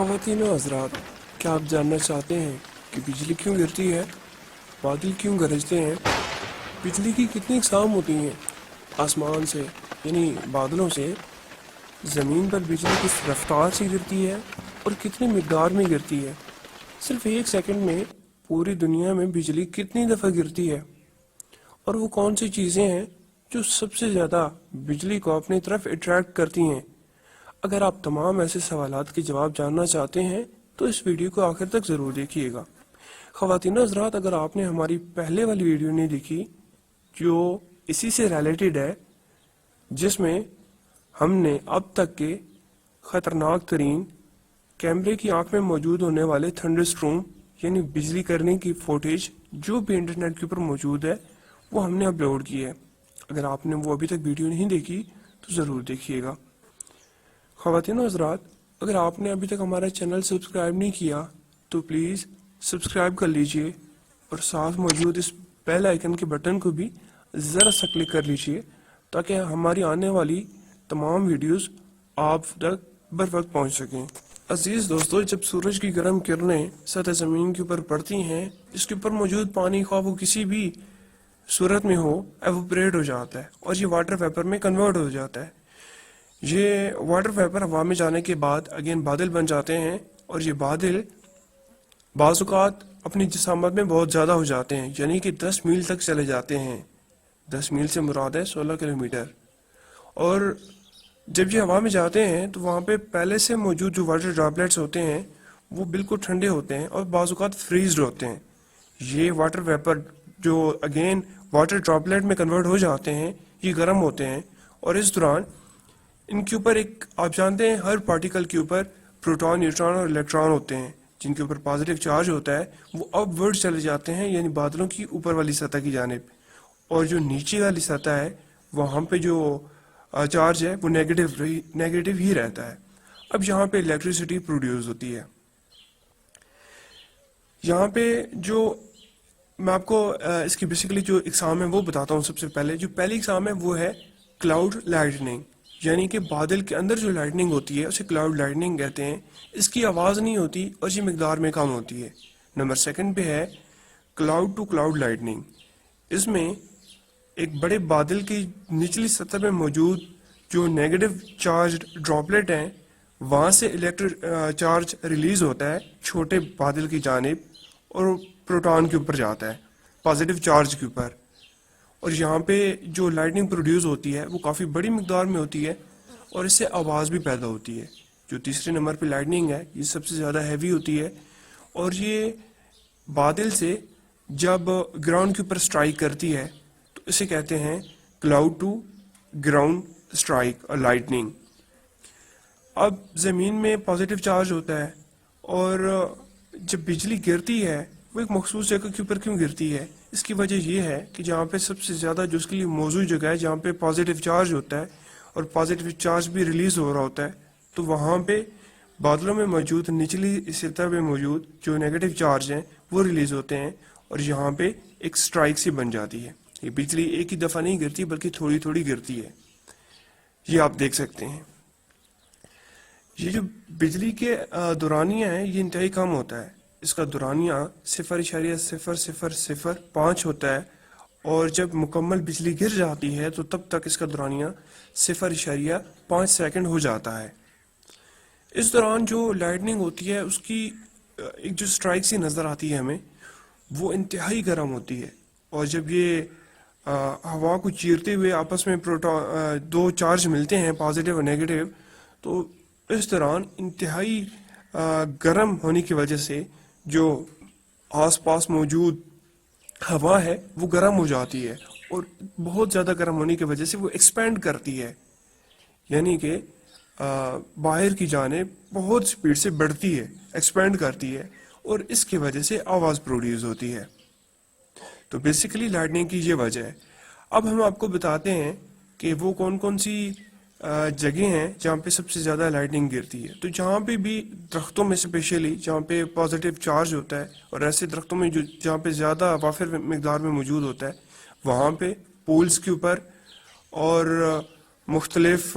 خواتین و حضرات، کیا آپ جاننا چاہتے ہیں کہ بجلی کیوں گرتی ہے؟ بادل کیوں گرجتے ہیں؟ بجلی کی کتنی اقسام ہوتی ہیں؟ آسمان سے یعنی بادلوں سے زمین پر بجلی کس رفتار سے گرتی ہے اور کتنی مقدار میں گرتی ہے؟ صرف ایک سیکنڈ میں پوری دنیا میں بجلی کتنی دفعہ گرتی ہے؟ اور وہ کون سی چیزیں ہیں جو سب سے زیادہ بجلی کو اپنی طرف اٹریکٹ کرتی ہیں؟ اگر آپ تمام ایسے سوالات کے جواب جاننا چاہتے ہیں تو اس ویڈیو کو آخر تک ضرور دیکھیے گا۔ خواتین و حضرات، اگر آپ نے ہماری پہلے والی ویڈیو نہیں دیکھی جو اسی سے ریلیٹڈ ہے، جس میں ہم نے اب تک کے خطرناک ترین کیمرے کی آنکھ میں موجود ہونے والے تھنڈر سٹروم یعنی بجلی کرنے کی فوٹیج جو بھی انٹرنیٹ کے اوپر موجود ہے وہ ہم نے اپلوڈ کی ہے۔ اگر آپ نے وہ ابھی تک ویڈیو نہیں دیکھی تو ضرور دیکھیے گا۔ خواتین و حضرات، اگر آپ نے ابھی تک ہمارا چینل سبسکرائب نہیں کیا تو پلیز سبسکرائب کر لیجئے اور ساتھ موجود اس بیل آئیکن کے بٹن کو بھی ذرا سا کلک کر لیجئے تاکہ ہماری آنے والی تمام ویڈیوز آپ تک بر وقت پہنچ سکیں۔ عزیز دوستو، جب سورج کی گرم کرنیں سطح زمین کے اوپر پڑتی ہیں، اس کے اوپر موجود پانی خواہ وہ کسی بھی صورت میں ہو ایوپریٹ ہو جاتا ہے اور یہ واٹر ویپر میں کنورٹ ہو جاتا ہے۔ یہ واٹر ویپر ہوا میں جانے کے بعد اگین بادل بن جاتے ہیں اور یہ بادل بعض اوقات اپنی جسامت میں بہت زیادہ ہو جاتے ہیں، یعنی کہ 10 میل تک چلے جاتے ہیں۔ 10 میل سے مراد ہے 16 کلومیٹر۔ اور جب یہ ہوا میں جاتے ہیں تو وہاں پہ پہلے سے موجود جو واٹر ڈراپلیٹس ہوتے ہیں وہ بالکل ٹھنڈے ہوتے ہیں اور بعض اوقات فریزڈ ہوتے ہیں۔ یہ واٹر ویپر جو اگین واٹر ڈراپلیٹ میں کنورٹ ہو جاتے ہیں، یہ گرم ہوتے ہیں اور اس دوران ان کے اوپر آپ جانتے ہیں ہر پارٹیکل کے اوپر پروٹون، نیوٹران اور الیکٹران ہوتے ہیں جن کے اوپر پازیٹیو چارج ہوتا ہے، وہ اپ ورڈ چلے جاتے ہیں یعنی بادلوں کی اوپر والی سطح کی جانب، اور جو نیچے والی سطح ہے وہاں پہ جو چارج ہے وہ نیگیٹو ہی رہتا ہے۔ اب یہاں پہ الیکٹریسٹی پروڈیوس ہوتی ہے۔ یہاں پہ جو میں آپ کو اس کی بیسیکلی جو اقسام ہے وہ بتاتا ہوں۔ سب سے پہلے جو پہلی اقسام ہے وہ ہے کلاؤڈ لائٹننگ، یعنی کہ بادل کے اندر جو لائٹننگ ہوتی ہے اسے کلاؤڈ لائٹننگ کہتے ہیں۔ اس کی آواز نہیں ہوتی اور یہ مقدار میں کم ہوتی ہے۔ نمبر سیکنڈ پہ ہے کلاؤڈ ٹو کلاؤڈ لائٹننگ۔ اس میں ایک بڑے بادل کی نچلی سطح پہ موجود جو نیگیٹو چارج ڈراپلیٹ ہیں وہاں سے الیکٹرک چارج ریلیز ہوتا ہے چھوٹے بادل کی جانب اور پروٹون کے اوپر جاتا ہے، پازیٹیو چارج کے اوپر، اور یہاں پہ جو لائٹننگ پروڈیوس ہوتی ہے وہ کافی بڑی مقدار میں ہوتی ہے اور اس سے آواز بھی پیدا ہوتی ہے۔ جو تیسرے نمبر پہ لائٹننگ ہے یہ سب سے زیادہ ہیوی ہوتی ہے اور یہ بادل سے جب گراؤنڈ کے اوپر سٹرائک کرتی ہے تو اسے کہتے ہیں کلاؤڈ ٹو گراؤنڈ سٹرائک اور لائٹننگ۔ اب زمین میں پازیٹیو چارج ہوتا ہے اور جب بجلی گرتی ہے وہ ایک مخصوص جگہ کے اوپر کیوں گرتی ہے؟ اس کی وجہ یہ ہے کہ جہاں پہ سب سے زیادہ جو اس کے لیے موزوں جگہ ہے جہاں پہ پازیٹیو چارج ہوتا ہے اور پازیٹیو چارج بھی ریلیز ہو رہا ہوتا ہے، تو وہاں پہ بادلوں میں موجود نچلی سطح پہ موجود جو نیگیٹو چارج ہیں وہ ریلیز ہوتے ہیں اور یہاں پہ ایک سٹرائک سی بن جاتی ہے۔ یہ بجلی ایک ہی دفعہ نہیں گرتی بلکہ تھوڑی تھوڑی گرتی ہے، یہ آپ دیکھ سکتے ہیں۔ یہ جو بجلی کے دورانیہ ہیں یہ انتہائی کم ہوتا ہے، اس کا دورانیہ 0.0005 ہوتا ہے اور جب مکمل بجلی گر جاتی ہے تو تب تک اس کا دورانیہ 0.5 سیکنڈ ہو جاتا ہے۔ اس دوران جو لائٹننگ ہوتی ہے اس کی ایک جو سٹرائک سی نظر آتی ہے ہمیں، وہ انتہائی گرم ہوتی ہے، اور جب یہ ہوا کو چیرتے ہوئے آپس میں دو چارج ملتے ہیں پازیٹیو اور نیگیٹو، تو اس دوران انتہائی گرم ہونے کی وجہ سے جو آس پاس موجود ہوا ہے وہ گرم ہو جاتی ہے اور بہت زیادہ گرم ہونے کی وجہ سے وہ ایکسپینڈ کرتی ہے، یعنی کہ باہر کی جانب بہت سپیڈ سے بڑھتی ہے، ایکسپینڈ کرتی ہے اور اس کی وجہ سے آواز پروڈیوس ہوتی ہے۔ تو بیسیکلی لائٹننگ کی یہ وجہ ہے۔ اب ہم آپ کو بتاتے ہیں کہ وہ کون کون سی جگہیں ہیں جہاں پہ سب سے زیادہ لائٹننگ گرتی ہے۔ تو جہاں پہ بھی درختوں میں اسپیشلی جہاں پہ پازیٹیو چارج ہوتا ہے اور ایسے درختوں میں جہاں پہ زیادہ وافر مقدار میں موجود ہوتا ہے وہاں پہ پولز کے اوپر اور مختلف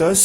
10